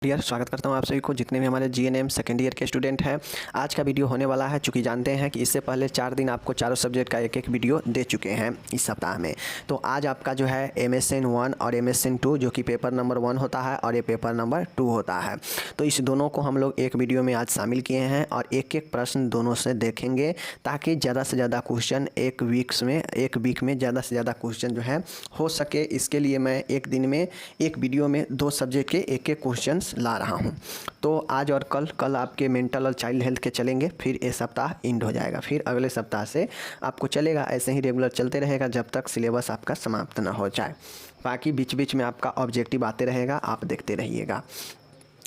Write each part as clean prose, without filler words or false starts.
Dear, स्वागत करता हूं आप सभी को, जितने भी हमारे जीएनएम सेकेंड ईयर के स्टूडेंट हैं। आज का वीडियो होने वाला है, चूँकि जानते हैं कि इससे पहले 4 दिन आपको चारों सब्जेक्ट का एक एक वीडियो दे चुके हैं इस सप्ताह में। तो आज आपका जो है MSN 1 और MSN 2 जो कि पेपर नंबर 1 होता है और ये पेपर नंबर 2 होता है। तो इस दोनों को हम लोग एक वीडियो में आज शामिल किए हैं और एक एक प्रश्न दोनों से देखेंगे, ताकि ज़्यादा से ज़्यादा क्वेश्चन एक वीक में ज़्यादा से ज़्यादा क्वेश्चन जो है हो सके। इसके लिए मैं एक दिन में एक वीडियो में 2 सब्जेक्ट के एक एक क्वेश्चन ला रहा हूं। तो आज और कल आपके मेंटल और चाइल्ड हेल्थ के चलेंगे, फिर ये सप्ताह एंड हो जाएगा। फिर अगले सप्ताह से आपको चलेगा, ऐसे ही रेगुलर चलते रहेगा जब तक सिलेबस आपका समाप्त ना हो जाए। बाकी बीच बीच में आपका ऑब्जेक्टिव आते रहेगा, आप देखते रहिएगा।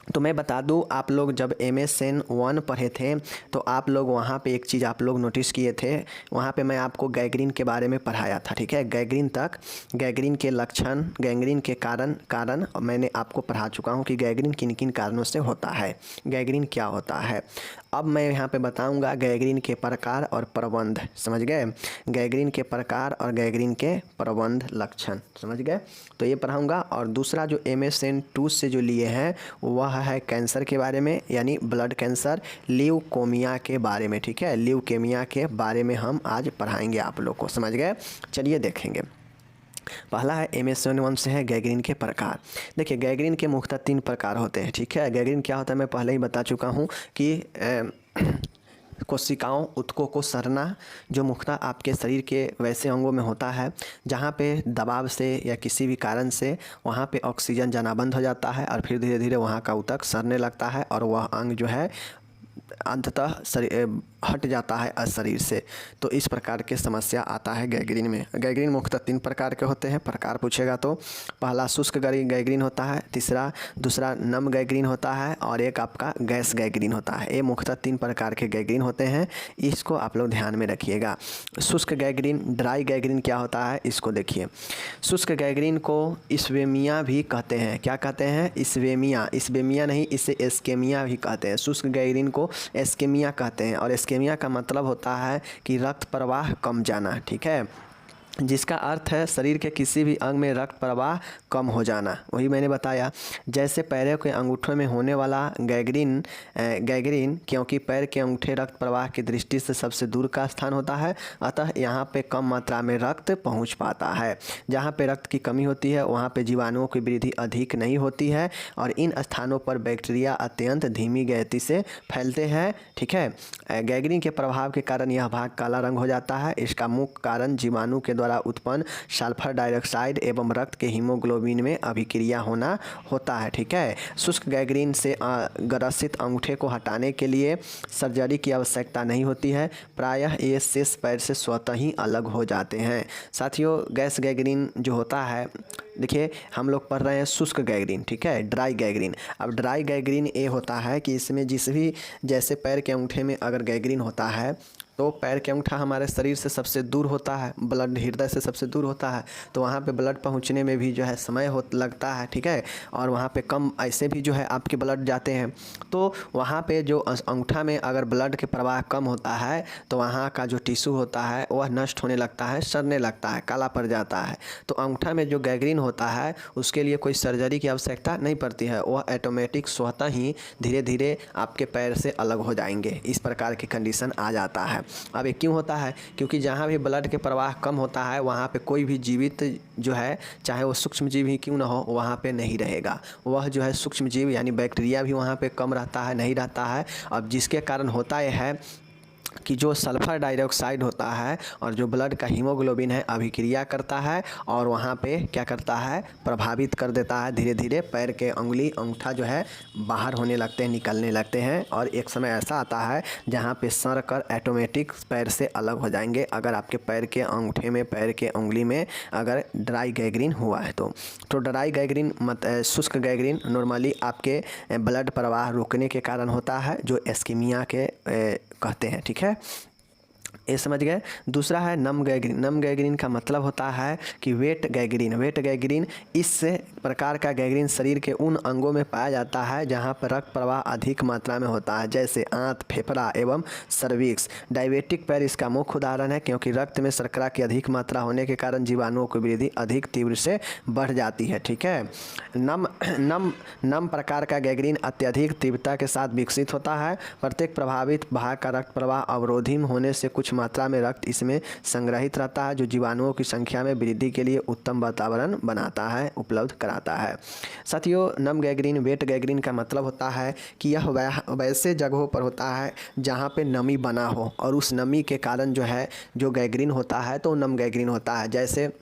तो मैं बता दूं, आप लोग जब MSN 1 पढ़े थे तो आप लोग वहाँ पे एक चीज़ आप लोग नोटिस किए थे। वहाँ पे मैं आपको गैंग्रीन के बारे में पढ़ाया था, ठीक है। गैंग्रीन के लक्षण, गैंग्रीन के कारण मैंने आपको पढ़ा चुका हूँ कि गैंग्रीन किन किन कारणों से होता है, गैंग्रीन क्या होता है। अब मैं यहाँ पे बताऊँगा गैंग्रीन के प्रकार और प्रबंध, समझ गए। गैंग्रीन के प्रकार और गैंग्रीन के प्रबंध लक्षण, समझ गए। तो ये पढ़ाऊँगा। और दूसरा जो MSN 2 से जो लिए हैं वह है कैंसर के बारे में, यानी ब्लड कैंसर, ल्यूकेमिया के बारे में, ठीक है। ल्यूकेमिया के बारे में हम आज पढ़ाएंगे आप लोग को, समझ गए। चलिए देखेंगे। पहला है MSN 1 से है गैंग्रीन के प्रकार। देखिए, गैंग्रीन के मुख्यतः 3 प्रकार होते हैं, ठीक है। गैंग्रीन क्या होता है मैं पहले ही बता चुका हूँ कि कोशिकाओं ऊतकों को सड़ना, जो मुख्यतः आपके शरीर के वैसे अंगों में होता है जहाँ पे दबाव से या किसी भी कारण से वहाँ पे ऑक्सीजन जाना बंद हो जाता है और फिर धीरे धीरे वहाँ का ऊतक सड़ने लगता है और वह अंग जो है अंततः हट जाता है शरीर से। तो इस प्रकार के समस्या आता है गैंग्रीन में। गैंग्रीन मुख्यतः 3 प्रकार के होते हैं। प्रकार पूछेगा तो पहला शुष्क गैंग्रीन होता है, दूसरा नम गैंग्रीन होता है और एक आपका गैस गैंग्रीन होता है। ये मुख्यतः 3 प्रकार के गैंग्रीन होते हैं, इसको आप लोग ध्यान में रखिएगा। शुष्क गैंग्रीन, ड्राई गैंग्रीन क्या होता है इसको देखिए। शुष्क गैंग्रीन को इस्केमिया भी कहते हैं। क्या कहते हैं? इस्केमिया नहीं, इसे इस्केमिया भी कहते हैं। शुष्क गैंग्रीन को इस्केमिया कहते हैं और इस्केमिया का मतलब होता है कि रक्त प्रवाह कम जाना, ठीक है, जिसका अर्थ है शरीर के किसी भी अंग में रक्त प्रवाह कम हो जाना। वही मैंने बताया, जैसे पैरों के अंगूठों में होने वाला गैंग्रीन क्योंकि पैर के अंगूठे रक्त प्रवाह की दृष्टि से सबसे दूर का स्थान होता है, अतः यहाँ पे कम मात्रा में रक्त पहुँच पाता है। जहाँ पे रक्त की कमी होती है वहाँ पे जीवाणुओं की वृद्धि अधिक नहीं होती है और इन स्थानों पर बैक्टीरिया अत्यंत धीमी गति से फैलते हैं, ठीक है। गैंग्रीन के प्रभाव के कारण यह भाग काला रंग हो जाता है। इसका मुख्य कारण जीवाणु के द्वारा उत्पन्न सल्फर डाइऑक्साइड एवं रक्त के हीमोग्लोबिन में अभिक्रिया होना होता है, ठीक है। शुष्क गैंग्रीन से ग्रसित अंगूठे को हटाने के लिए सर्जरी की आवश्यकता नहीं होती है। प्रायः ये शेष पैर से स्वतः ही अलग हो जाते हैं। साथियों, गैस गैंग्रीन जो होता है, देखिए हम लोग पढ़ रहे हैं शुष्क गैंग्रीन, ठीक है, ड्राई गैंग्रीन। अब ड्राई गैंग्रीन ये होता है कि इसमें जैसे पैर के अंगूठे में अगर गैंग्रीन होता है तो पैर के अंगूठा हमारे शरीर से सबसे दूर होता है, ब्लड हृदय से सबसे दूर होता है, तो वहाँ पे ब्लड पहुँचने में भी जो है समय लगता है, ठीक है। और वहाँ पे कम ऐसे भी जो है आपके ब्लड जाते हैं, तो वहाँ पे जो अंगूठा में अगर ब्लड के प्रवाह कम होता है तो वहाँ का जो टिश्यू होता है वह नष्ट होने लगता है, सड़ने लगता है, काला पड़ जाता है। तो अंगूठा में जो गैंग्रीन होता है उसके लिए कोई सर्जरी की आवश्यकता नहीं पड़ती है, वह ऑटोमेटिक स्वतः ही धीरे धीरे आपके पैर से अलग हो जाएंगे। इस प्रकार की कंडीशन आ जाता है। अब ये क्यों होता है? क्योंकि जहाँ भी ब्लड के प्रवाह कम होता है वहाँ पे कोई भी जीवित जो है, चाहे वो सूक्ष्म जीव ही क्यों ना हो, वहाँ पे नहीं रहेगा। वह जो है सूक्ष्म जीव यानी बैक्टीरिया भी वहाँ पे कम रहता है, नहीं रहता है। अब जिसके कारण होता यह है कि जो सल्फर डाइऑक्साइड होता है और जो ब्लड का हीमोग्लोबिन है अभिक्रिया करता है और वहाँ पे क्या करता है, प्रभावित कर देता है। धीरे धीरे पैर के अंगूठा जो है बाहर होने लगते हैं, निकलने लगते हैं और एक समय ऐसा आता है जहाँ पे सड़ कर ऑटोमेटिक पैर से अलग हो जाएंगे, अगर आपके पैर के अंगूठे में, पैर के उंगली में अगर ड्राई गैंग्रीन हुआ है तो ड्राई गैंग्रीन शुष्क गैंग्रीन नॉर्मली आपके ब्लड प्रवाह रुकने के कारण होता है, जो इस्केमिया के कहते हैं, ठीक है। ये समझ गए। दूसरा है नम गैंग्रीन। नम गैंग्रीन का मतलब होता है कि वेट गैंग्रीन। वेट गैंग्रीन इस प्रकार का गैंग्रीन शरीर के उन अंगों में पाया जाता है जहां पर रक्त प्रवाह अधिक मात्रा में होता है, जैसे आंत, फेफड़ा एवं सर्विक्स। डायबिटिक पैर इसका मुख्य उदाहरण है, क्योंकि रक्त में शर्करा की अधिक मात्रा होने के कारण जीवाणुओं की वृद्धि अधिक तीव्र से बढ़ जाती है। ठीक है। नम प्रकार का गैंग्रीन अत्यधिक तीव्रता के साथ विकसित होता है। प्रत्येक प्रभावित भाग का रक्त प्रवाह अवरोधी होने से कुछ मात्रा में रक्त इसमें संग्रहित रहता है, जो जीवाणुओं की संख्या में वृद्धि के लिए उत्तम वातावरण बनाता है, उपलब्ध कराता है। साथियों, नम गैंग्रीन, वेट गैंग्रीन का मतलब होता है कि यह वैसे जगहों पर होता है जहाँ पे नमी बना हो, और उस नमी के कारण जो है जो गैंग्रीन होता है तो नम गैंग्रीन होता है। जैसे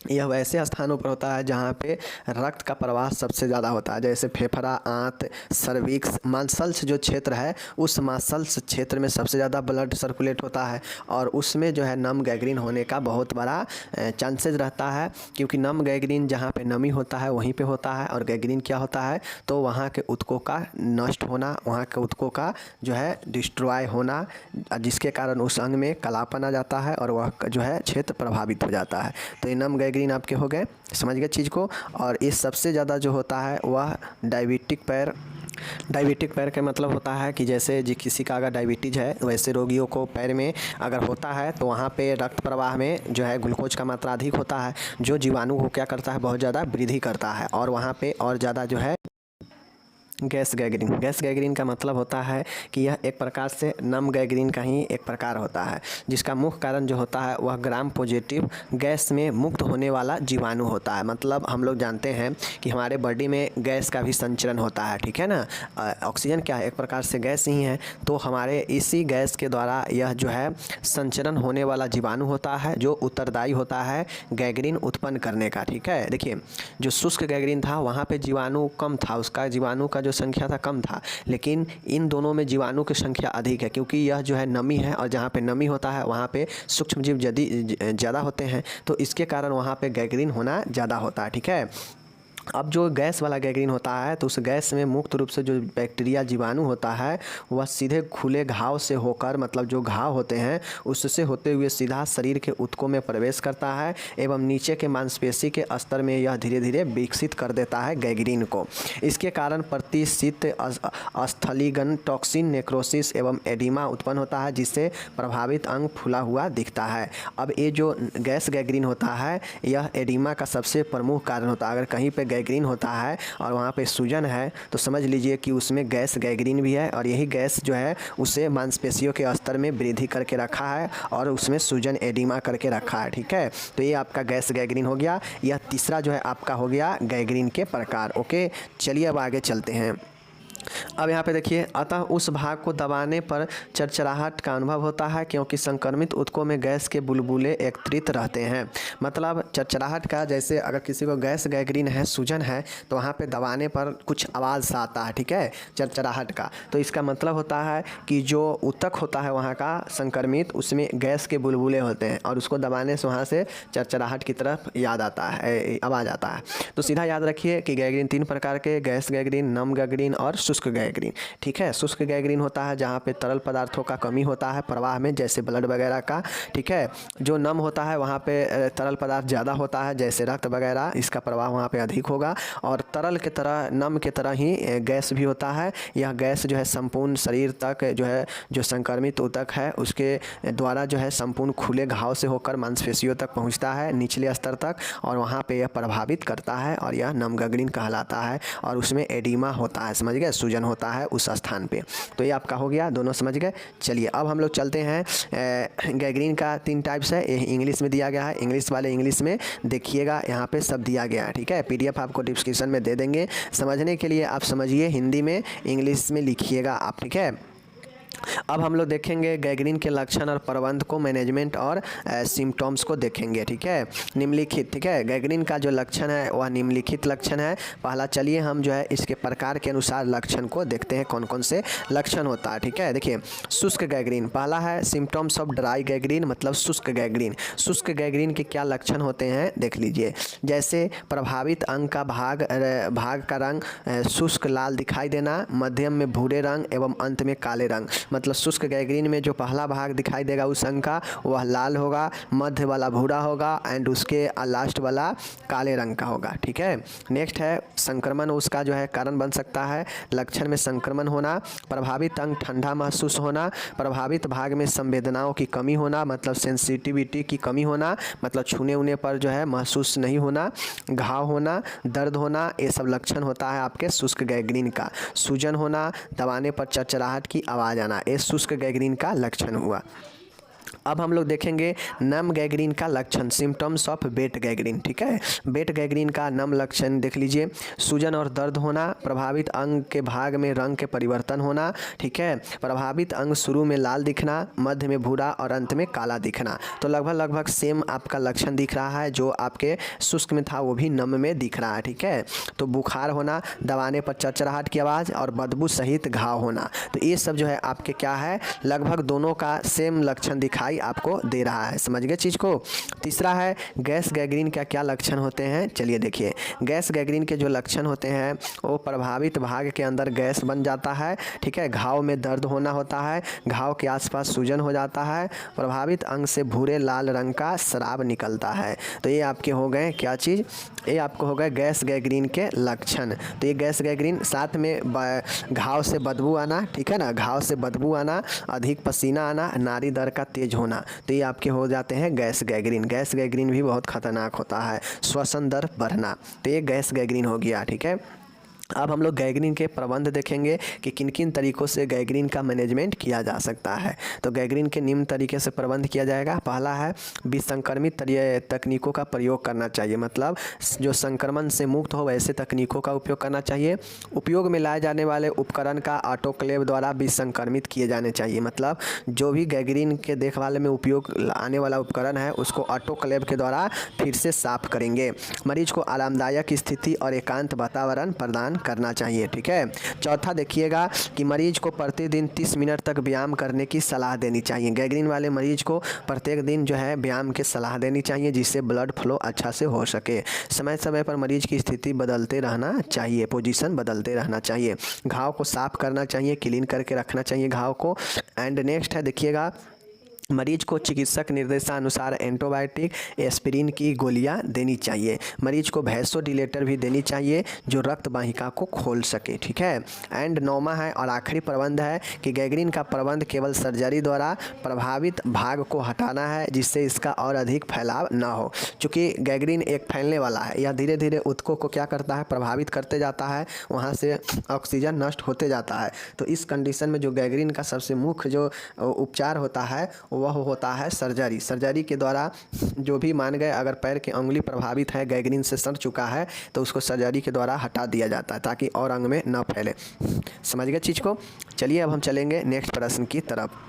यह वैसे स्थानों पर होता है जहाँ पे रक्त का प्रवाह सबसे ज़्यादा होता है, जैसे फेफड़ा, आंत, सर्विक्स, मसल्स जो क्षेत्र है उस मसल्स क्षेत्र में सबसे ज़्यादा ब्लड सर्कुलेट होता है, और उसमें जो है नम गैंग्रीन होने का बहुत बड़ा चांसेस रहता है, क्योंकि नम गैंग्रीन जहाँ पे नमी होता है वहीं पे होता है, और गैंग्रीन क्या होता है तो वहाँ के ऊतकों का नष्ट होना, वहाँ के ऊतकों का जो है डिस्ट्रॉय होना, जिसके कारण उस अंग में कालापन आ जाता है और वह जो है क्षेत्र प्रभावित हो जाता है। तो ये नम गैंग्रीन आपके हो गए, समझ गए चीज़ को। और इस सबसे ज़्यादा जो होता है वह डायबिटिक पैर। डायबिटिक पैर का मतलब होता है कि जैसे किसी का अगर डायबिटीज़ है, वैसे रोगियों को पैर में अगर होता है तो वहाँ पे रक्त प्रवाह में जो है ग्लूकोज का मात्रा अधिक होता है, जो जीवाणु को क्या करता है, बहुत ज़्यादा वृद्धि करता है, और वहाँ पे और ज़्यादा जो है गैस गैंग्रीन। गैस गैंग्रीन का मतलब होता है कि यह एक प्रकार से नम गैंग्रीन का ही एक प्रकार होता है, जिसका मुख्य कारण जो होता है वह ग्राम पॉजिटिव गैस में मुक्त होने वाला जीवाणु होता है। मतलब हम लोग जानते हैं कि हमारे बॉडी में गैस का भी संचरण होता है, ठीक है ना। ऑक्सीजन क्या है, एक प्रकार से गैस ही है, तो हमारे इसी गैस के द्वारा यह जो है संचरण होने वाला जीवाणु होता है, जो उत्तरदायी होता है गैंग्रीन उत्पन्न करने का। ठीक है। देखिए, जो शुष्क गैंग्रीन था वहाँ पे जीवाणु कम था, उसका जीवाणु का जो संख्या था कम था, लेकिन इन दोनों में जीवाणु की संख्या अधिक है, क्योंकि यह जो है नमी है, और जहाँ पे नमी होता है वहाँ पे सूक्ष्मजीव ज़्यादा होते हैं, तो इसके कारण वहाँ पे गैंग्रीन होना ज़्यादा होता है। ठीक है। अब जो गैस वाला गैंग्रीन होता है तो उस गैस में मुक्त रूप से जो बैक्टीरिया जीवाणु होता है वह सीधे खुले घाव से होकर, मतलब जो घाव होते हैं उससे होते हुए सीधा शरीर के ऊतकों में प्रवेश करता है, एवं नीचे के मांसपेशी के स्तर में यह धीरे धीरे विकसित कर देता है गैंग्रीन को। इसके कारण प्रतिशीत स्थलीगन, टॉक्सिन, नेक्रोसिस एवं एडिमा उत्पन्न होता है, जिससे प्रभावित अंग फूला हुआ दिखता है। अब ये जो गैस गैंग्रीन होता है यह एडिमा का सबसे प्रमुख कारण होता है। अगर कहीं पे गैंग्रीन होता है और वहाँ पे सूजन है तो समझ लीजिए कि उसमें गैस गैंग्रीन भी है, और यही गैस जो है उसे मांसपेशियों के स्तर में वृद्धि करके रखा है और उसमें सूजन एडिमा करके रखा है। ठीक है। तो ये आपका गैस गैंग्रीन हो गया। यह तीसरा जो है आपका हो गया गैंग्रीन के प्रकार। ओके, चलिए अब आगे चलते हैं। अब यहाँ पे देखिए, अतः उस भाग को दबाने पर चरचराहट का अनुभव होता है, क्योंकि संक्रमित ऊतकों में गैस के बुलबुले एकत्रित रहते हैं। मतलब चरचराहट का, जैसे अगर किसी को गैस गैंग्रीन है, सूजन है, तो वहाँ पे दबाने पर कुछ आवाज़ सा आता है। ठीक है, चरचराहट का। तो इसका मतलब होता है कि जो ऊतक होता है वहाँ का संक्रमित, उसमें गैस के बुलबुले होते हैं, और उसको दबाने से वहाँ से चरचराहट की तरफ याद आता है, आवाज़ आता है। तो सीधा याद रखिए कि गैंग्रीन 3 प्रकार के, गैस गैंग्रीन, नम गैंग्रीन और शुष्क गैंग्रीन। ठीक है। शुष्क गैंग्रीन होता है जहाँ पे तरल पदार्थों का कमी होता है प्रवाह में, जैसे ब्लड वगैरह का। ठीक है। जो नम होता है वहाँ पे तरल पदार्थ ज़्यादा होता है, जैसे रक्त वगैरह, इसका प्रवाह वहाँ पे अधिक होगा, और तरल के तरह, नम के तरह ही गैस भी होता है। यह गैस जो है संपूर्ण शरीर तक जो है, जो संक्रमित ऊतक है उसके द्वारा जो है संपूर्ण खुले घाव से होकर मांसपेशियों तक पहुँचता है, निचले स्तर तक, और वहाँ पे यह प्रभावित करता है, और यह नम गैंग्रीन कहलाता है, और उसमें एडिमा होता है, समझ गए, सूजन होता है उस स्थान पे। तो ये आपका हो गया, दोनों समझ गए। चलिए अब हम लोग चलते हैं। गैंग्रीन का 3 टाइप्स है, ये इंग्लिश में दिया गया है, इंग्लिश वाले इंग्लिश में देखिएगा, यहाँ पे सब दिया गया है। ठीक है। PDF आपको डिस्क्रिप्शन में दे देंगे, समझने के लिए आप समझिए, हिंदी में इंग्लिश में लिखिएगा आप। ठीक है। अब हम लोग देखेंगे गैंग्रीन के लक्षण और प्रबंध को, मैनेजमेंट और सिम्टम्स को देखेंगे। ठीक है। निम्नलिखित, ठीक है, गैंग्रीन का जो लक्षण है वह निम्नलिखित लक्षण है। पहला चलिए हम जो है इसके प्रकार के अनुसार लक्षण को देखते हैं, कौन कौन से लक्षण होता है। ठीक है। देखिए, शुष्क गैंग्रीन पहला है, सिम्टम्स ऑफ ड्राई गैंग्रीन, मतलब शुष्क गैंग्रीन। शुष्क गैंग्रीन के क्या लक्षण होते हैं देख लीजिए। जैसे प्रभावित अंग का भाग का रंग शुष्क लाल दिखाई देना, मध्यम में भूरे रंग एवं अंत में काले रंग। मतलब शुष्क गैंग्रीन में जो पहला भाग दिखाई देगा उस अंग का वह लाल होगा, मध्य वाला भूरा होगा एंड उसके लास्ट वाला काले रंग का होगा। ठीक है। नेक्स्ट है संक्रमण, उसका जो है कारण बन सकता है। लक्षण में संक्रमण होना, प्रभावित अंग ठंडा महसूस होना, प्रभावित भाग में संवेदनाओं की कमी होना, मतलब सेंसिटिविटी की कमी होना, मतलब छूने उने पर जो है महसूस नहीं होना, घाव होना, दर्द होना, ये सब लक्षण होता है आपके शुष्क गैंग्रीन का। सूजन होना, दबाने पर चरचराहट की आवाज़ आना, ये शुष्क गैंग्रीन का लक्षण हुआ। अब हम लोग देखेंगे नम गैंग्रीन का लक्षण, सिम्टम्स ऑफ वेट गैंग्रीन। ठीक है। वेट गैंग्रीन का नम लक्षण देख लीजिए, सूजन और दर्द होना, प्रभावित अंग के भाग में रंग के परिवर्तन होना। ठीक है। प्रभावित अंग शुरू में लाल दिखना, मध्य में भूरा और अंत में काला दिखना। तो लगभग सेम आपका लक्षण दिख रहा है, जो आपके शुष्क में था वो भी नम में दिख रहा है। ठीक है। तो बुखार होना, दबाने पर चरचराहट की आवाज़ और बदबू सहित घाव होना। तो ये सब जो है आपके क्या है, लगभग दोनों का सेम लक्षण दिखाई आपको दे रहा है। समझ गए चीज़ को। तीसरा है गैस गैंग्रीन का क्या लक्षण होते हैं, चलिए देखिए। गैस गैंग्रीन के जो लक्षण होते हैं वो प्रभावित भाग के अंदर गैस बन जाता है। ठीक है। घाव में दर्द होना होता है, घाव के आसपास सूजन हो जाता है, प्रभावित अंग से भूरे लाल रंग का स्राव निकलता है। तो ये आपके हो गए क्या चीज़, ये आपको हो गए गैस गैंग्रीन के लक्षण। तो ये गैस गैंग्रीन, साथ में घाव से बदबू आना, ठीक है ना, घाव से बदबू आना, अधिक पसीना आना, नाड़ी दर का तेज होना, तो ये आपके हो जाते हैं गैस गैंग्रीन। गैस गैंग्रीन भी बहुत खतरनाक होता है। श्वसन दर बढ़ना, तो ये गैस गैंग्रीन हो गया। ठीक है। अब हम लोग गैंग्रीन के प्रबंध देखेंगे कि किन किन तरीक़ों से गैंग्रीन का मैनेजमेंट किया जा सकता है। तो गैंग्रीन के निम्न तरीके से प्रबंध किया जाएगा। पहला है विसंक्रमित तकनीकों का प्रयोग करना चाहिए, मतलब जो संक्रमण से मुक्त हो वैसे तकनीकों का उपयोग करना चाहिए। उपयोग में लाए जाने वाले उपकरण का ऑटोक्लेव द्वारा विसंक्रमित किए जाने चाहिए, मतलब जो भी गैंग्रीन के देखभाल में उपयोग आने वाला उपकरण है उसको ऑटोक्लेव के द्वारा फिर से साफ करेंगे। मरीज को आरामदायक स्थिति और एकांत वातावरण प्रदान करना चाहिए। ठीक है। चौथा देखिएगा कि मरीज को प्रतिदिन 30 मिनट तक व्यायाम करने की सलाह देनी चाहिए। गैंग्रीन वाले मरीज को प्रत्येक दिन जो है व्यायाम की सलाह देनी चाहिए, जिससे ब्लड फ्लो अच्छा से हो सके। समय समय पर मरीज की स्थिति बदलते रहना चाहिए, पोजीशन बदलते रहना चाहिए। घाव को साफ करना चाहिए, क्लीन करके रखना चाहिए घाव को। एंड नेक्स्ट है देखिएगा, मरीज को चिकित्सक निर्देशानुसार एंटीबायोटिक एस्पिरिन की गोलियां देनी चाहिए। मरीज को वैसोडिलेटर भी देनी चाहिए जो रक्त वाहिका को खोल सके। ठीक है। एंड नौवां है और आखिरी प्रबंध है कि गैंग्रीन का प्रबंध केवल सर्जरी द्वारा प्रभावित भाग को हटाना है, जिससे इसका और अधिक फैलाव ना हो। चूँकि गैंग्रीन एक फैलने वाला है, यह धीरे धीरे ऊतकों को क्या करता है, प्रभावित करते जाता है, वहाँ से ऑक्सीजन नष्ट होते जाता है। तो इस कंडीशन में जो गैंग्रीन का सबसे मुख्य जो उपचार होता है वह होता है सर्जरी। सर्जरी के द्वारा जो भी मान गए अगर पैर की अंगुली प्रभावित है, गैंग्रीन से सड़ चुका है, तो उसको सर्जरी के द्वारा हटा दिया जाता है ताकि और अंग में न फैले। समझ गए चीज़ को। चलिए अब हम चलेंगे नेक्स्ट प्रश्न की तरफ।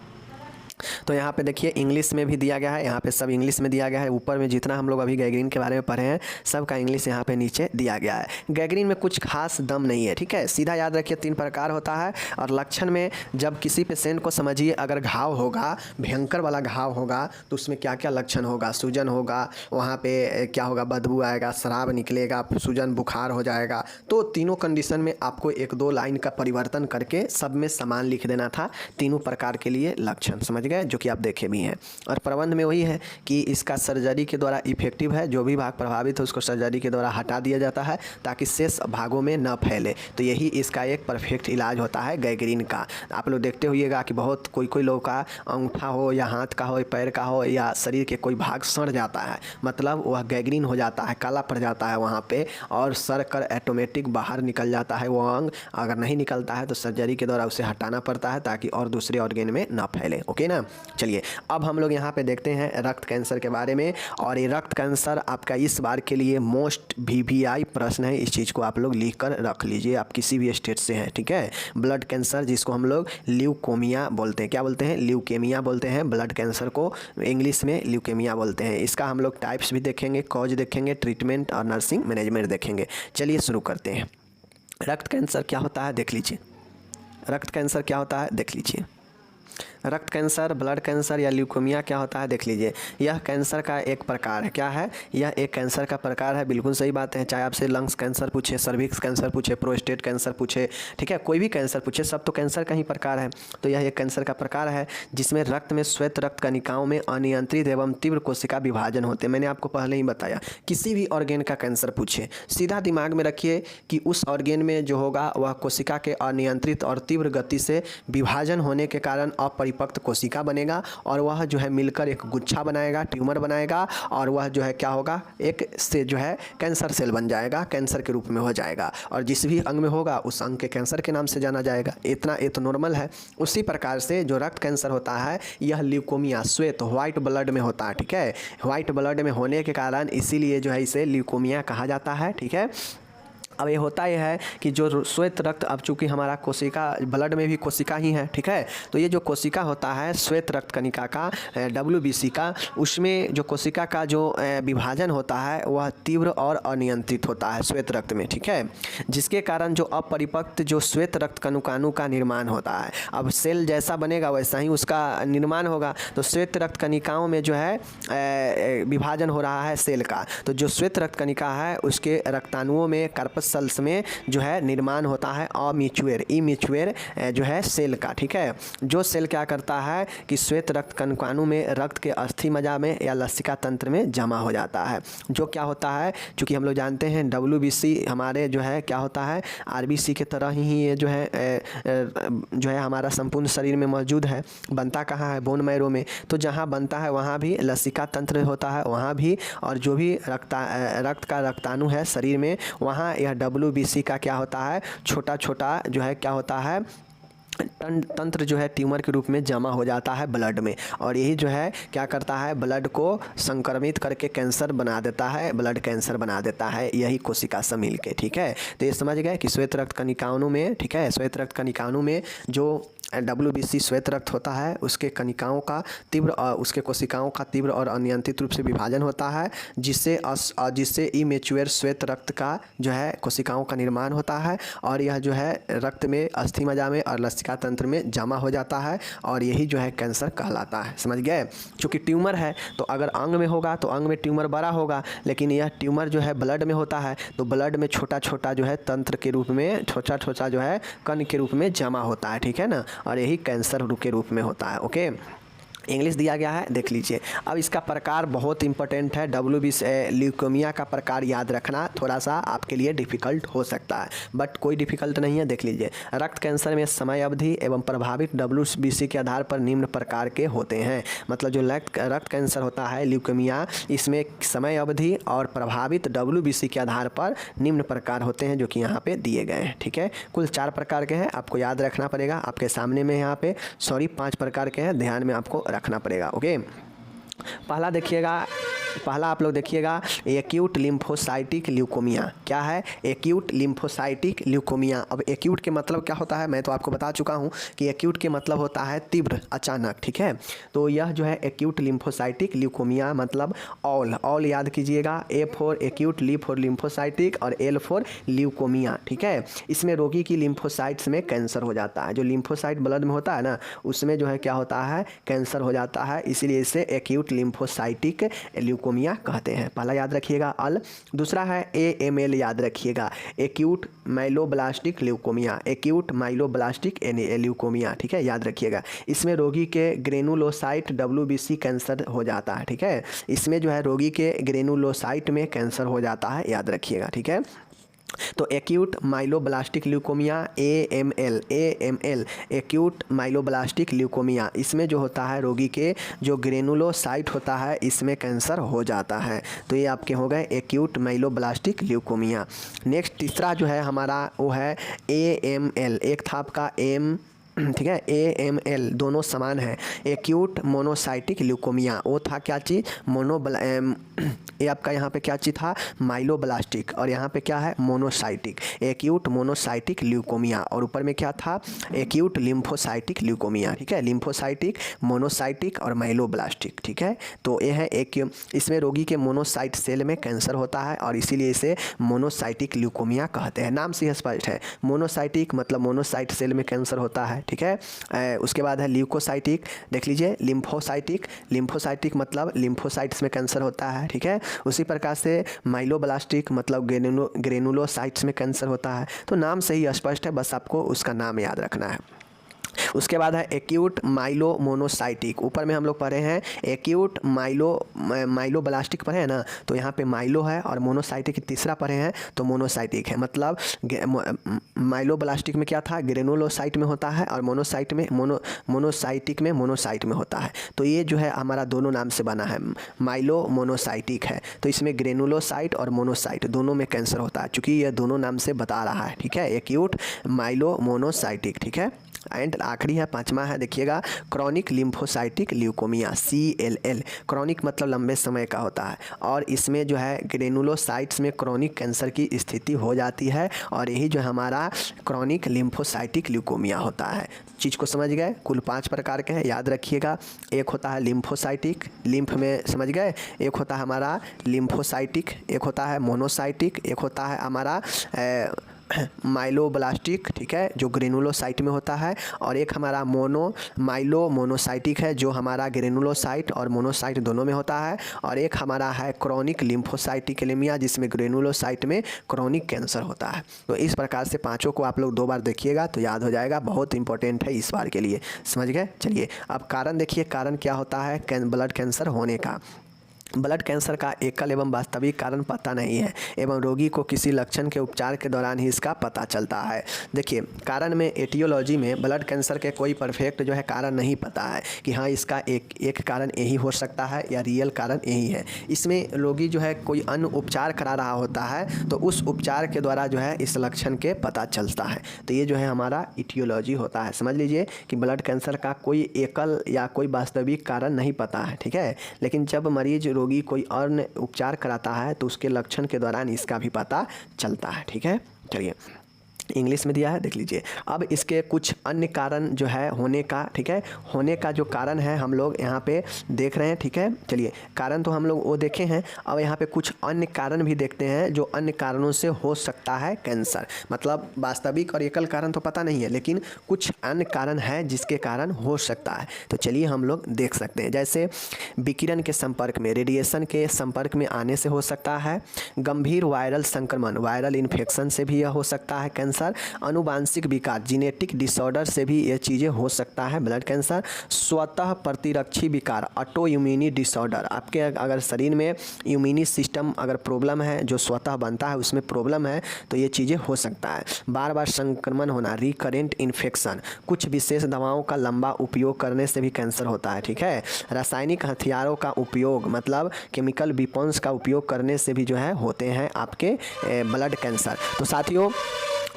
तो यहाँ पे देखिए इंग्लिश में भी दिया गया है, यहाँ पे सब इंग्लिश में दिया गया है। ऊपर में जितना हम लोग अभी गैंग्रीन के बारे में पढ़े हैं सब का इंग्लिश यहाँ पे नीचे दिया गया है। गैंग्रीन में कुछ खास दम नहीं है। ठीक है। सीधा याद रखिए 3 प्रकार होता है। और लक्षण में जब किसी पेशेंट को समझिए अगर घाव होगा, भयंकर वाला घाव होगा, तो उसमें क्या क्या लक्षण होगा, सूजन होगा, वहाँ पे क्या होगा, बदबू आएगा, शराब निकलेगा, सूजन, बुखार हो जाएगा। तो तीनों कंडीशन में आपको 1-2 लाइन का परिवर्तन करके सब में समान लिख देना था, तीनों प्रकार के लिए लक्षण। समझ गए, जो कि आप देखे भी हैं। और प्रबंध में वही है कि इसका सर्जरी के द्वारा इफेक्टिव है, जो भी भाग प्रभावित है उसको सर्जरी के द्वारा हटा दिया जाता है ताकि शेष भागों में न फैले। तो यही इसका एक परफेक्ट इलाज होता है गैंग्रीन का। आप लोग देखते होइएगा कि बहुत कोई लोग का अंगूठा हो या हाथ का हो, पैर का हो या शरीर के कोई भाग सड़ जाता है, मतलब वह गैंग्रीन हो जाता है, काला पड़ जाता है वहाँ पे, और सड़ कर ऑटोमेटिक बाहर निकल जाता है वो अंग। अगर नहीं निकलता है तो सर्जरी के द्वारा उसे हटाना पड़ता है ताकि और दूसरे ऑर्गेन में ना फैले। ओके ना। चलिए अब हम लोग यहाँ पे देखते हैं रक्त कैंसर के बारे में। और ये रक्त कैंसर आपका इस बार के लिए मोस्ट VVI प्रश्न है, इस चीज़ को आप लोग लिख कर रख लीजिए, आप किसी भी स्टेट से हैं। ठीक है। ब्लड कैंसर जिसको हम लोग ल्यूकोमिया बोलते हैं, क्या बोलते हैं, ल्यूकेमिया बोलते हैं। ब्लड कैंसर को इंग्लिश में ल्यूकेमिया बोलते हैं। इसका हम लोग टाइप्स भी देखेंगे, कॉज देखेंगे, ट्रीटमेंट और नर्सिंग मैनेजमेंट देखेंगे। चलिए शुरू करते हैं। रक्त कैंसर क्या होता है देख लीजिए। रक्त कैंसर क्या होता है देख लीजिए। रक्त कैंसर, ब्लड कैंसर या ल्यूकेमिया क्या होता है देख लीजिए। यह कैंसर का एक प्रकार है। क्या है? यह एक कैंसर का प्रकार है। बिल्कुल सही बात है। चाहे आपसे लंग्स कैंसर पूछे, सर्विक्स कैंसर पूछे, प्रोस्टेट कैंसर पूछे, ठीक है, कोई भी कैंसर पूछे, सब तो कैंसर का ही प्रकार है। तो यह एक कैंसर का प्रकार है जिसमें रक्त में श्वेत रक्त कणिकाओं में अनियंत्रित एवं तीव्र कोशिका विभाजन होते हैं। मैंने आपको पहले ही बताया, किसी भी ऑर्गेन का कैंसर पूछे, सीधा दिमाग में रखिए कि उस ऑर्गेन में जो होगा वह कोशिका के अनियंत्रित और तीव्र गति से विभाजन होने के कारण अपरिपक्व कोशिका बनेगा और वह जो है मिलकर एक गुच्छा बनाएगा, ट्यूमर बनाएगा और वह जो है क्या होगा, एक से जो है कैंसर सेल बन जाएगा, कैंसर के रूप में हो जाएगा और जिस भी अंग में होगा उस अंग के कैंसर के नाम से जाना जाएगा। इतना ये तो नॉर्मल है। उसी प्रकार से जो रक्त कैंसर होता है यह ल्यूकोमिया श्वेत व्हाइट ब्लड में होता है, ठीक है, व्हाइट ब्लड में होने के कारण इसीलिए जो है इसे ल्यूकोमिया कहा जाता है, ठीक है। अब ये होता यह है कि जो श्वेत रक्त, अब चूँकि हमारा कोशिका ब्लड में भी कोशिका ही है, ठीक है, तो ये जो कोशिका होता है श्वेत रक्त कणिका का, WBC का, उसमें जो कोशिका का जो विभाजन होता है वह तीव्र और अनियंत्रित होता है श्वेत रक्त में, ठीक है, जिसके कारण जो अपरिपक्व जो श्वेत रक्त कणुकाणु का निर्माण होता है। अब सेल जैसा बनेगा वैसा ही उसका निर्माण होगा। तो श्वेत रक्त कणिकाओं में जो है विभाजन हो रहा है सेल का, तो जो श्वेत रक्त कणिका है उसके रक्ताणुओं में कार्पस सेल्स में जो है निर्माण होता है इमेच्योर जो है सेल का, ठीक है। जो सेल क्या करता है कि श्वेत रक्त कणुकाणु में रक्त के अस्थि मज्जा में या लसिका तंत्र में जमा हो जाता है। जो क्या होता है, चूँकि हम लोग जानते हैं WBC हमारे जो है क्या होता है RBC के तरह ही ये जो है हमारा संपूर्ण शरीर में मौजूद है। बनता कहाँ है? बोन मैरो में। तो जहाँ बनता है वहाँ भी लसिका तंत्र होता है, वहाँ भी, और जो भी रक्त का रक्ताणु है शरीर में, वहाँ यह WBC का क्या होता है, छोटा छोटा जो है क्या होता है तंत्र जो है ट्यूमर के रूप में जमा हो जाता है ब्लड में और यही जो है क्या करता है ब्लड को संक्रमित करके कैंसर बना देता है, ब्लड कैंसर बना देता है, यही कोशिका सब मिल के, ठीक है। तो ये समझ गए कि श्वेत रक्त कणिकाओं में, ठीक है, श्वेत रक्त कणिकाओं में जो WBC श्वेत रक्त होता है उसके कणिकाओं का तीव्र उसके कोशिकाओं का तीव्र और अनियंत्रित रूप से विभाजन होता है, जिससे इमेच्योर श्वेत रक्त का जो है कोशिकाओं का निर्माण होता है और यह जो है रक्त में अस्थि मज्जा में और लसिका तंत्र में जमा हो जाता है और यही जो है कैंसर कहलाता है। समझ गए? चूँकि ट्यूमर है तो अगर अंग में होगा तो अंग में ट्यूमर बड़ा होगा, लेकिन यह ट्यूमर जो है ब्लड में होता है तो ब्लड में छोटा छोटा जो है तंत्र के रूप में, छोटा छोटा जो है कण के रूप में जमा होता है, ठीक है ना, और यही कैंसर के रूप में होता है। ओके, इंग्लिश दिया गया है, देख लीजिए। अब इसका प्रकार बहुत इंपॉर्टेंट है। WBC ल्यूकेमिया का प्रकार याद रखना थोड़ा सा आपके लिए डिफ़िकल्ट हो सकता है, बट कोई डिफ़िकल्ट नहीं है। देख लीजिए, रक्त कैंसर में समय अवधि एवं प्रभावित WBC के आधार पर निम्न प्रकार के होते हैं। मतलब जो रक्त कैंसर होता है ल्यूकेमिया, इसमें समय अवधि और प्रभावित WBC के आधार पर निम्न प्रकार होते हैं जो कि यहाँ पे दिए गए हैं, ठीक है। कुल 4 प्रकार के हैं, आपको याद रखना पड़ेगा। आपके सामने में यहाँ पे 5 प्रकार के हैं, ध्यान में आपको रखना पड़ेगा। ओके, पहला देखिएगा, पहला आप लोग देखिएगा एक्यूट लिम्फोसाइटिक ल्यूकोमिया। क्या है? Acute lymphocytic leukaemia. अब एक्यूट के मतलब क्या होता है मैं तो आपको बता चुका हूँ कि एक्यूट के मतलब होता है तीव्र, अचानक, ठीक है। तो यह जो है एक्यूट लिम्फोसाइटिक ल्यूकोमिया मतलब ऑल याद कीजिएगा, A for acute, L for lymphocytic और L फॉर ल्यूकोमिया, ठीक है। इसमें रोगी की लिम्फोसाइट्स में कैंसर हो जाता है। जो लिम्फोसाइट ब्लड में होता है ना, उसमें जो है क्या होता है, कैंसर हो जाता है, इसीलिए इसे एक्यूट लिम्फोसाइटिक ल्यूकोमिया कहते हैं। पहला याद रखिएगा अल। दूसरा है AML, याद रखिएगा acute myeloblastic leukaemia, acute myeloblastic leukaemia, ठीक है, याद रखिएगा। इसमें रोगी के ग्रेनुलोसाइट WBC कैंसर हो जाता है, ठीक है। इसमें जो है रोगी के ग्रेनुलोसाइट में कैंसर हो जाता है, याद रखिएगा, ठीक है। तो acute myeloblastic leukaemia AML acute myeloblastic leukaemia, इसमें जो होता है रोगी के जो ग्रेनुलोसाइट होता है इसमें कैंसर हो जाता है। तो ये आपके हो गए एक्यूट माइलोब्लास्टिक ल्यूकोमिया। नेक्स्ट तीसरा जो है हमारा वो है AML, एक था आपका M, ठीक है, AML दोनों समान है। एक्यूट मोनोसाइटिक ल्यूकोमिया, वो था क्या चीज़, ये आपका यहाँ पे क्या चीज़ था, माइलोब्लास्टिक, और यहाँ पे क्या है, मोनोसाइटिक, एक्यूट मोनोसाइटिक ल्यूकोमिया, और ऊपर में क्या था, एक्यूट लिम्फोसाइटिक ल्यूकोमिया, ठीक है, लिम्फोसाइटिक, मोनोसाइटिक और माइलोब्लास्टिक, ठीक है। तो ये है एक, इसमें रोगी के मोनोसाइट सेल में कैंसर होता है और इसीलिए इसे मोनोसाइटिक ल्यूकोमिया कहते हैं। नाम से स्पष्ट है, मोनोसाइटिक मतलब मोनोसाइट सेल में कैंसर होता है, ठीक है। उसके बाद है ल्यूकोसाइटिक, देख लीजिए लिम्फोसाइटिक, लिम्फोसाइटिक मतलब लिम्फोसाइट्स में कैंसर होता है, ठीक है। उसी प्रकार से माइलोब्लास्टिक मतलब ग्रेनुलोसाइट्स में कैंसर होता है। तो नाम से ही स्पष्ट है, बस आपको उसका नाम याद रखना है। उसके बाद है एक्यूट माइलोमोनोसाइटिक, ऊपर में हम लोग पढ़े हैं एक्यूट माइलोब्लास्टिक पढ़े हैं ना, तो यहाँ पे माइलो है और मोनोसाइटिक तीसरा पढ़े हैं तो मोनोसाइटिक है। मतलब माइलोब्लास्टिक में क्या था, ग्रेनुलोसाइट में होता है और मोनोसाइट में मोनोसाइटिक में मोनोसाइट में होता है। तो ये जो है हमारा दोनों नाम से बना है, माइलो मोनोसाइटिक है। तो इसमें ग्रेनुलोसाइट और मोनोसाइट दोनों में कैंसर होता है, चूँकि ये दोनों नाम से बता रहा है, ठीक है, एक्यूट माइलोमोनोसाइटिक, ठीक है। एंड आखिरी है पांचवा है, देखिएगा chronic lymphocytic leukaemia, CLL। Chronic मतलब लंबे समय का होता है और इसमें जो है ग्रेनुलोसाइट्स में क्रॉनिक कैंसर की स्थिति हो जाती है और यही जो हमारा क्रॉनिक लिम्फोसाइटिक ल्यूकोमिया होता है। चीज़ को समझ गए, कुल 5 प्रकार के हैं, याद रखिएगा। एक होता है लिम्फोसाइटिक, लिम्फ में समझ गए, एक होता है हमारा लिम्फोसाइटिक, एक होता है मोनोसाइटिक, एक होता है हमारा माइलोब्लास्टिक, ठीक है, जो ग्रेनुलोसाइट में होता है, और एक हमारा मोनोसाइटिक है जो हमारा ग्रेनुलोसाइट और मोनोसाइट दोनों में होता है, और एक हमारा है क्रॉनिक लिम्फोसाइटिक एनीमिया जिसमें ग्रेनुलोसाइट में क्रॉनिक कैंसर होता है। तो इस प्रकार से पांचों को आप लोग 2 बार देखिएगा तो याद हो जाएगा, बहुत इंपॉर्टेंट है इस बार के लिए, समझ गए। चलिए अब कारण देखिए, कारण क्या होता है ब्लड कैंसर होने का। ब्लड कैंसर का एकल एवं वास्तविक कारण पता नहीं है एवं रोगी को किसी लक्षण के उपचार के दौरान ही इसका पता चलता है। देखिए कारण में एटियोलॉजी में ब्लड कैंसर के कोई परफेक्ट जो है कारण नहीं पता है कि हाँ इसका एक कारण यही हो सकता है या रियल कारण यही है। इसमें रोगी जो है कोई अन्य उपचार करा रहा होता है तो उस उपचार के द्वारा जो है इस लक्षण के पता चलता है। तो ये जो है हमारा एटियोलॉजी होता है। समझ लीजिए कि ब्लड कैंसर का कोई एकल या कोई वास्तविक कारण नहीं पता है, ठीक है, लेकिन जब मरीज रोगी कोई अन्य उपचार कराता है तो उसके लक्षण के दौरान इसका भी पता चलता है, ठीक है। चलिए इंग्लिश में दिया है, देख लीजिए। अब इसके कुछ अन्य कारण जो है होने का, ठीक है, होने का जो कारण है हम लोग यहाँ पे देख रहे हैं, ठीक है। चलिए कारण तो हम लोग वो देखे हैं, अब यहाँ पे कुछ अन्य कारण भी देखते हैं जो अन्य कारणों से हो सकता है कैंसर। मतलब वास्तविक और एकल कारण तो पता नहीं है लेकिन कुछ अन्य कारण है जिसके कारण हो सकता है। तो चलिए हम लोग देख सकते हैं, जैसे विकिरण के संपर्क में, रेडिएशन के संपर्क में आने से हो सकता है, गंभीर वायरल संक्रमण, वायरल इन्फेक्शन से भी यह हो सकता है कैंसर, अनुवांशिक विकार, जीनेटिक डिसऑर्डर से भी ये चीज़ें हो सकता है ब्लड कैंसर, स्वतः प्रतिरक्षी विकार, ऑटो इम्यूनी डिसऑर्डर, आपके अगर शरीर में इम्यूनी सिस्टम अगर प्रॉब्लम है, जो स्वतः बनता है उसमें प्रॉब्लम है तो ये चीज़ें हो सकता है। बार बार संक्रमण होना, रिकरेंट इन्फेक्शन, कुछ विशेष दवाओं का लंबा उपयोग करने से भी कैंसर होता है, ठीक है। रासायनिक हथियारों का उपयोग मतलब केमिकल वेपन्स का उपयोग करने से भी जो है होते हैं आपके ब्लड कैंसर। तो साथियों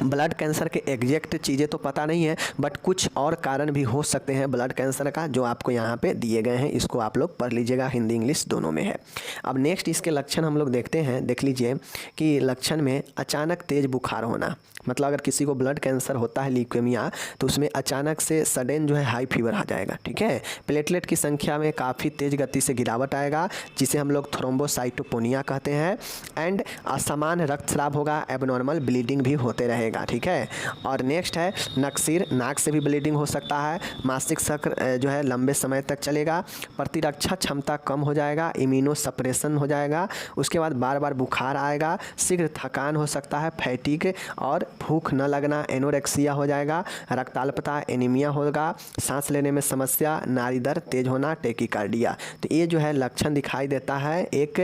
ब्लड कैंसर के एग्जैक्ट चीज़ें तो पता नहीं है बट कुछ और कारण भी हो सकते हैं ब्लड कैंसर का जो आपको यहाँ पे दिए गए हैं, इसको आप लोग पढ़ लीजिएगा, हिंदी इंग्लिश दोनों में है। अब नेक्स्ट इसके लक्षण हम लोग देखते हैं, देख लीजिए कि लक्षण में अचानक तेज़ बुखार होना, मतलब अगर किसी को ब्लड कैंसर होता है ल्यूकेमिया तो उसमें अचानक से सडन जो है हाई फीवर आ जाएगा, ठीक है। प्लेटलेट की संख्या में काफ़ी तेज़ गति से गिरावट आएगा जिसे हम लोग थ्रोम्बोसाइटोपेनिया कहते हैं, एंड असमान रक्तस्राव होगा, एबनॉर्मल ब्लीडिंग भी होते रहेगा, ठीक है। और नेक्स्ट है नक्सीर, नाक से भी ब्लीडिंग हो सकता है, मासिक चक्र जो है लंबे समय तक चलेगा, प्रतिरक्षा क्षमता कम हो जाएगा, इम्यूनो सप्रेशन हो जाएगा, उसके बाद बार बार बुखार आएगा, शीघ्र थकान हो सकता है, फैटिग और भूख न लगना, एनोरेक्सिया हो जाएगा, रक्ताल्पता, एनीमिया होगा, सांस लेने में समस्या, नाड़ी दर तेज होना, टेकिकार्डिया। तो ये जो है लक्षण दिखाई देता है एक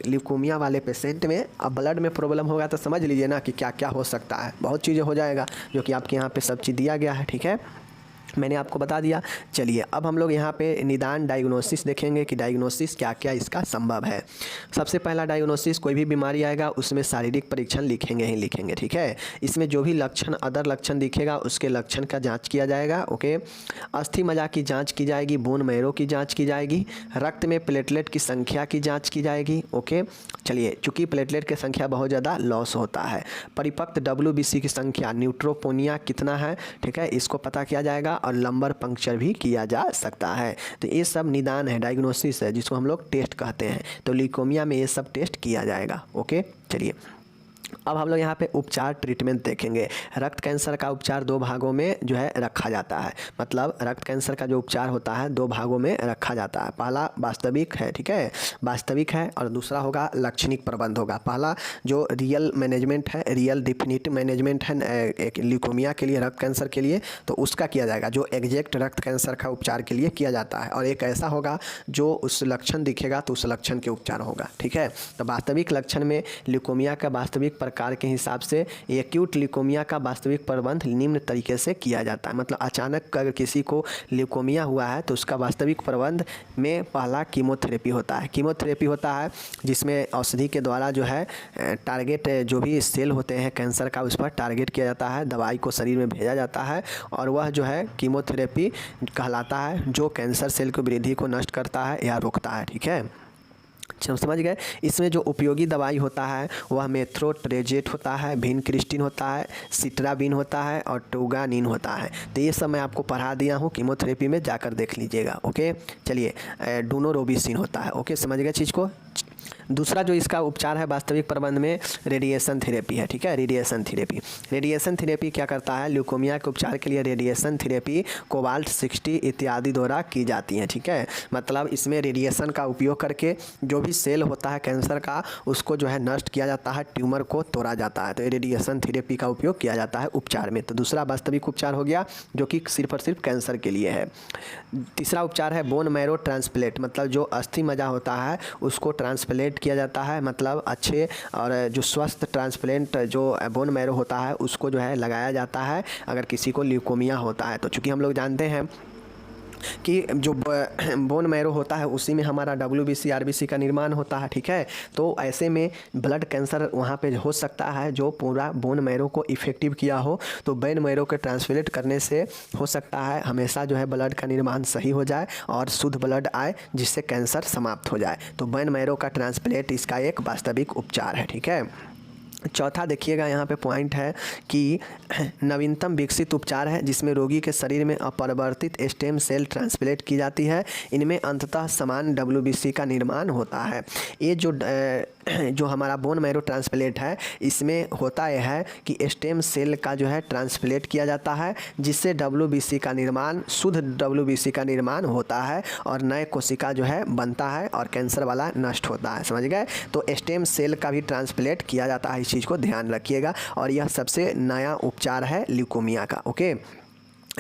ल्यूकेमिया वाले पेशेंट में। अब ब्लड में प्रॉब्लम होगा तो समझ लीजिए ना कि क्या क्या हो सकता है, बहुत चीज़ें हो जाएगा जो कि आपके यहाँ पे सब चीज़ दिया गया है, ठीक है, मैंने आपको बता दिया। चलिए अब हम लोग यहाँ पे निदान डायग्नोसिस देखेंगे कि डायग्नोसिस क्या क्या इसका संभव है। सबसे पहला डायग्नोसिस, कोई भी बीमारी आएगा उसमें शारीरिक परीक्षण लिखेंगे ही लिखेंगे, ठीक है। इसमें जो भी लक्षण अदर लक्षण दिखेगा उसके लक्षण का जांच किया जाएगा, ओके। अस्थि मज्जा की जांच की जाएगी, बोन मैरो की जांच की जाएगी, रक्त में प्लेटलेट की संख्या की जाँच की जाएगी, ओके। चलिए चूँकि प्लेटलेट की संख्या बहुत ज़्यादा लॉस होता है, परिपक्व WBC की संख्या, न्यूट्रोपोनिया कितना है, ठीक है, इसको पता किया जाएगा, और लंबर पंक्चर भी किया जा सकता है। तो ये सब निदान है, डायग्नोसिस है जिसको हम लोग टेस्ट कहते हैं। तो ल्यूकेमिया में ये सब टेस्ट किया जाएगा, ओके। चलिए अब हम लोग यहाँ पे उपचार ट्रीटमेंट देखेंगे। रक्त कैंसर का उपचार दो भागों में जो है रखा जाता है, मतलब रक्त कैंसर का जो उपचार होता है दो भागों में रखा जाता है। पहला वास्तविक है, ठीक है, वास्तविक है, और दूसरा होगा लक्षणिक प्रबंध होगा। पहला जो रियल मैनेजमेंट है, रियल डिफिनिटिव मैनेजमेंट है एक ल्यूकोमिया के लिए, रक्त कैंसर के लिए, तो उसका किया जाएगा, जो एग्जैक्ट रक्त कैंसर का उपचार के लिए किया जाता है। और एक ऐसा होगा जो उस लक्षण दिखेगा तो उस लक्षण के उपचार होगा, ठीक है। तो वास्तविक लक्षण में ल्यूकोमिया का वास्तविक प्रकार के हिसाब से एक्यूट ल्यूकोमिया का वास्तविक प्रबंध निम्न तरीके से किया जाता है। मतलब अचानक अगर किसी को ल्यूकोमिया हुआ है तो उसका वास्तविक प्रबंध में पहला कीमोथेरेपी होता है। कीमोथेरेपी होता है जिसमें औषधि के द्वारा जो है टारगेट जो भी सेल होते हैं कैंसर का उस पर टारगेट किया जाता है, दवाई को शरीर में भेजा जाता है और वह जो है कीमोथेरेपी कहलाता है, जो कैंसर सेल की वृद्धि को नष्ट करता है या रोकता है, ठीक है। समझ गए। इसमें जो उपयोगी दवाई होता है वह मेथ्रोट्रेजेट होता है, विनक्रिस्टिन होता है, सिट्राबिन होता है और टोगानिन होता है। तो ये सब मैं आपको पढ़ा दिया हूँ, कीमोथेरेपी में जाकर देख लीजिएगा। ओके, चलिए डूनोरोबिसिन होता है। ओके, समझ गए चीज़ को। दूसरा जो इसका उपचार है वास्तविक प्रबंध में रेडिएशन थेरेपी है, ठीक है। रेडिएशन थेरेपी क्या करता है, ल्यूकोमिया के उपचार के लिए रेडिएशन थेरेपी कोबाल्ट 60 इत्यादि द्वारा की जाती है, ठीक है। मतलब इसमें रेडिएशन का उपयोग करके जो भी सेल होता है कैंसर का उसको जो है नष्ट किया जाता है, ट्यूमर को तोड़ा जाता है। तो रेडिएशन थेरेपी का उपयोग किया जाता है उपचार में। तो दूसरा वास्तविक उपचार हो गया जो कि सिर्फ और सिर्फ कैंसर के लिए है। तीसरा उपचार है बोन मैरो ट्रांसप्लांट, मतलब जो अस्थि मज्जा होता है उसको ट्रांसप्लांट किया जाता है, मतलब अच्छे और जो स्वस्थ ट्रांसप्लांट जो बोन मैरो होता है उसको जो है लगाया जाता है अगर किसी को ल्यूकोमिया होता है। तो चूँकि हम लोग जानते हैं कि जो बोन मैरो होता है उसी में हमारा WBC RBC का निर्माण होता है, ठीक है। तो ऐसे में ब्लड कैंसर वहाँ पे हो सकता है जो पूरा बोन मैरो को इफेक्टिव किया हो। तो बोन मैरो के ट्रांसप्लांट करने से हो सकता है हमेशा जो है ब्लड का निर्माण सही हो जाए और शुद्ध ब्लड आए जिससे कैंसर समाप्त हो जाए। तो बोन मैरो का ट्रांसप्लांट इसका एक वास्तविक उपचार है, ठीक है। चौथा देखिएगा यहाँ पे पॉइंट है कि नवीनतम विकसित उपचार है जिसमें रोगी के शरीर में अपरिवर्तित स्टेम सेल ट्रांसप्लांट की जाती है। इनमें अंततः समान WBC का निर्माण होता है। ये जो हमारा बोन मैरो ट्रांसप्लांट है इसमें होता यह है कि स्टेम सेल का जो है ट्रांसप्लांट किया जाता है जिससे WBC का निर्माण, शुद्ध WBC का निर्माण होता है और नए कोशिका जो है बनता है और कैंसर वाला नष्ट होता है। समझ गए। तो स्टेम सेल का भी ट्रांसप्लांट किया जाता है, इस चीज़ को ध्यान रखिएगा। और यह सबसे नया उपचार है ल्यूकोमिया का। ओके,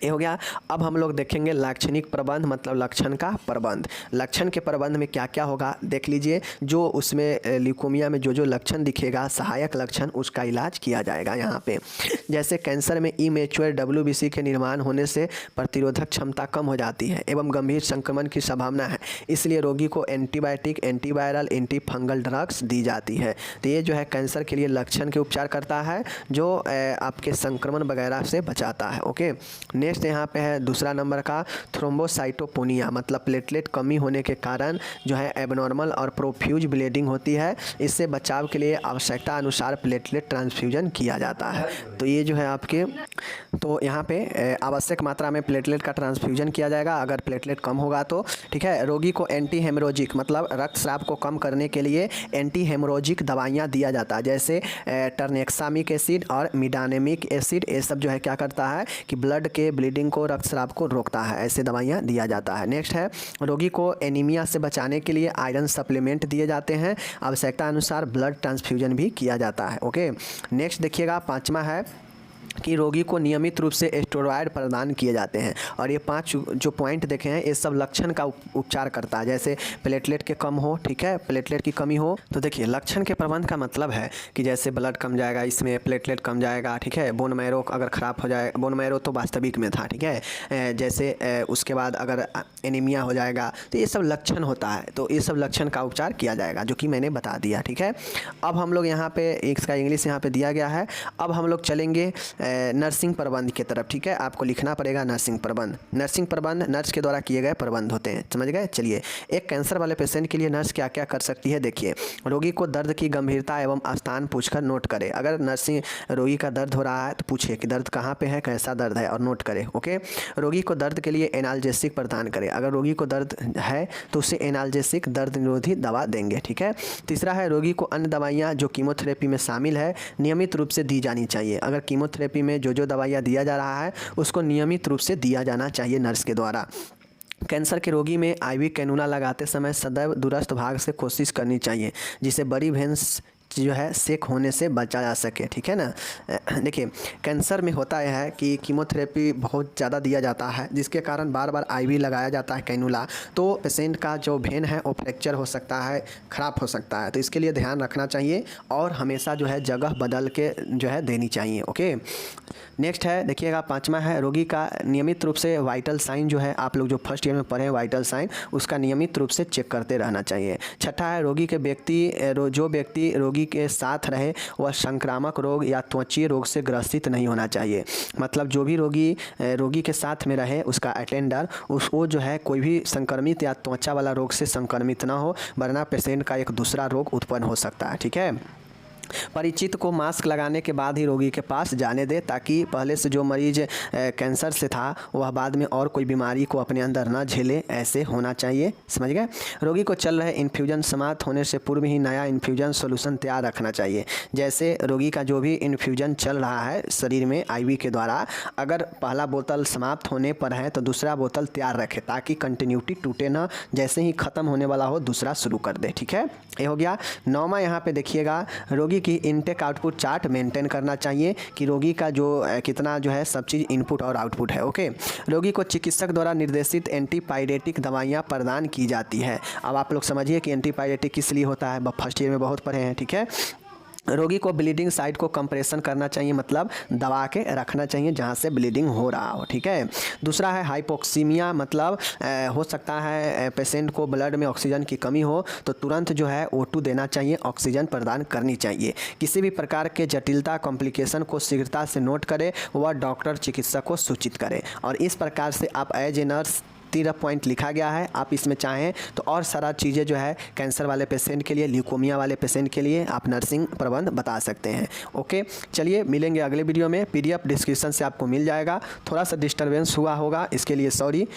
ये हो गया। अब हम लोग देखेंगे लाक्षणिक प्रबंध, मतलब लक्षण का प्रबंध। लक्षण के प्रबंध में क्या क्या होगा देख लीजिए। जो उसमें ल्यूकोमिया में जो लक्षण दिखेगा सहायक लक्षण उसका इलाज किया जाएगा यहाँ पे। जैसे कैंसर में इमेच्योर WBC के निर्माण होने से प्रतिरोधक क्षमता कम हो जाती है एवं गंभीर संक्रमण की संभावना है, इसलिए रोगी को antibiotic, antiviral, anti fungal drugs दी जाती है। तो ये जो है कैंसर के लिए लक्षण के उपचार करता है जो आपके संक्रमण वगैरह से बचाता है। ओके, नेक्स्ट यहाँ पे है दूसरा नंबर का थ्रोम्बोसाइटोपेनिया, मतलब प्लेटलेट कमी होने के कारण जो है एबनॉर्मल और प्रोफ्यूज ब्लीडिंग होती है। इससे बचाव के लिए आवश्यकता अनुसार प्लेटलेट ट्रांसफ्यूजन किया जाता है। तो ये जो है आपके, तो यहाँ पे आवश्यक मात्रा में प्लेटलेट का ट्रांसफ्यूजन किया जाएगा अगर प्लेटलेट कम होगा तो, ठीक है। रोगी को एंटी हेमोरेजिक, मतलब रक्तस्राव को कम करने के लिए एंटी हेमोरेजिक दवाइयाँ दिया जाता है, जैसे टर्नेक्सामिक एसिड और मिडानेमिक एसिड। ये सब जो है क्या करता है कि ब्लड के ब्लीडिंग को, रक्तस्राव को रोकता है। ऐसे दवाइयाँ दिया जाता है। नेक्स्ट है रोगी को एनीमिया से बचाने के लिए आयरन सप्लीमेंट दिए जाते हैं। आवश्यकता अनुसार ब्लड ट्रांसफ्यूजन भी किया जाता है। ओके, नेक्स्ट देखिएगा पांचवा है कि रोगी को नियमित रूप से स्टेरॉयड प्रदान किए जाते हैं। और ये 5 जो पॉइंट देखे हैं ये सब लक्षण का उपचार करता है। जैसे प्लेटलेट के कम हो, ठीक है, प्लेटलेट की कमी हो। तो देखिए लक्षण के प्रबंध का मतलब है कि जैसे ब्लड कम जाएगा, इसमें प्लेटलेट कम जाएगा, ठीक है। बोन मैरो अगर ख़राब हो जाए, बोन मैरो तो वास्तविक में था, ठीक है। जैसे उसके बाद अगर एनीमिया हो जाएगा, तो ये सब लक्षण होता है। तो ये सब लक्षण का उपचार किया जाएगा जो कि मैंने बता दिया, ठीक है। अब हम लोग यहाँ पे इसका इंग्लिश यहाँ पे दिया गया है। अब हम लोग चलेंगे नर्सिंग प्रबंध की तरफ। ठीक है, आपको लिखना पड़ेगा नर्सिंग प्रबंध। नर्सिंग प्रबंध नर्स के द्वारा किए गए प्रबंध होते हैं, समझ गए। चलिए, एक कैंसर वाले पेशेंट के लिए नर्स क्या क्या कर सकती है देखिए। रोगी को दर्द की गंभीरता एवं स्थान पूछकर नोट करें। अगर नर्सिंग रोगी का दर्द हो रहा है तो पूछिए कि दर्द कहाँ पे है, कैसा दर्द है, और नोट करें। ओके, रोगी को दर्द के लिए एनाल्जेसिक प्रदान करें। अगर रोगी को दर्द है तो उसे एनाल्जेसिक दर्द निरोधी दवा देंगे। ठीक है। तीसरा है, रोगी को अन्य दवाइयाँ जो कीमोथेरेपी में शामिल है नियमित रूप से दी जानी चाहिए। अगर कीमोथेरेपी में जो दवाइयाँ दिया जा रहा है उसको नियमित रूप से दिया जाना चाहिए नर्स के द्वारा। कैंसर के रोगी में आईवी कैनुला लगाते समय सदैव दूरस्थ भाग से कोशिश करनी चाहिए, जिससे बड़ी वेन्स जो है सेक होने से बचा जा सके। ठीक है ना। देखिए, कैंसर में होता यह है कि कीमोथेरेपी बहुत ज़्यादा दिया जाता है, जिसके कारण बार बार आईवी लगाया जाता है कैनुला, तो पेशेंट का जो वेन है वो फ्रैक्चर हो सकता है, ख़राब हो सकता है। तो इसके लिए ध्यान रखना चाहिए और हमेशा जो है जगह बदल के जो है देनी चाहिए। ओके, नेक्स्ट है देखिएगा, पाँचवा है, रोगी का नियमित रूप से वाइटल साइन जो है, आप लोग जो फर्स्ट ईयर में पढ़े हैं वाइटल साइन, उसका नियमित रूप से चेक करते रहना चाहिए। छठा है, रोगी के जो व्यक्ति रोगी के साथ रहे वह संक्रामक रोग या त्वचीय रोग से ग्रसित नहीं होना चाहिए। मतलब जो भी रोगी के साथ में रहे उसका अटेंडर वो जो है कोई भी संक्रमित या त्वचा वाला रोग से संक्रमित ना हो, वरना पेशेंट का एक दूसरा रोग उत्पन्न हो सकता है। ठीक है। परिचित को मास्क लगाने के बाद ही रोगी के पास जाने दे, ताकि पहले से जो मरीज कैंसर से था वह बाद में और कोई बीमारी को अपने अंदर ना झेले, ऐसे होना चाहिए। समझ गए। रोगी को चल रहे इन्फ्यूजन समाप्त होने से पूर्व ही नया इन्फ्यूजन सॉल्यूशन तैयार रखना चाहिए। जैसे रोगी का जो भी इन्फ्यूजन चल रहा है शरीर में आईवी के द्वारा, अगर पहला बोतल समाप्त होने पर है तो दूसरा बोतल तैयार रखे, ताकि कंटिन्यूटी टूटे ना, जैसे ही ख़त्म होने वाला हो दूसरा शुरू कर दे। ठीक है, ये हो गया। नौवां यहाँ पे देखिएगा, रोगी की इनटेक आउटपुट चार्ट मेंटेन करना चाहिए कि रोगी का जो कितना जो है सब चीज़ इनपुट और आउटपुट है। ओके, रोगी को चिकित्सक द्वारा निर्देशित एंटीपायरेटिक दवाइयाँ प्रदान की जाती है। अब आप लोग समझिए कि एंटीपायरेटिक किस लिए होता है, फर्स्ट ईयर में बहुत पढ़े हैं। ठीक है। रोगी को ब्लीडिंग साइट को कंप्रेशन करना चाहिए, मतलब दबा के रखना चाहिए जहाँ से ब्लीडिंग हो रहा हो। ठीक है। दूसरा है हाइपोक्सीमिया, मतलब हो सकता है पेशेंट को ब्लड में ऑक्सीजन की कमी हो तो तुरंत जो है O2 देना चाहिए, ऑक्सीजन प्रदान करनी चाहिए। किसी भी प्रकार के जटिलता कॉम्प्लिकेशन को शीघ्रता से नोट करें व डॉक्टर चिकित्सक को सूचित करें। और इस प्रकार से आप एज ए नर्स 13 पॉइंट लिखा गया है, आप इसमें चाहें तो और सारा चीज़ें जो है कैंसर वाले पेशेंट के लिए, ल्यूकोमिया वाले पेशेंट के लिए आप नर्सिंग प्रबंध बता सकते हैं। ओके, चलिए मिलेंगे अगले वीडियो में। PDF डिस्क्रिप्शन से आपको मिल जाएगा। थोड़ा सा डिस्टर्बेंस हुआ होगा, इसके लिए सॉरी।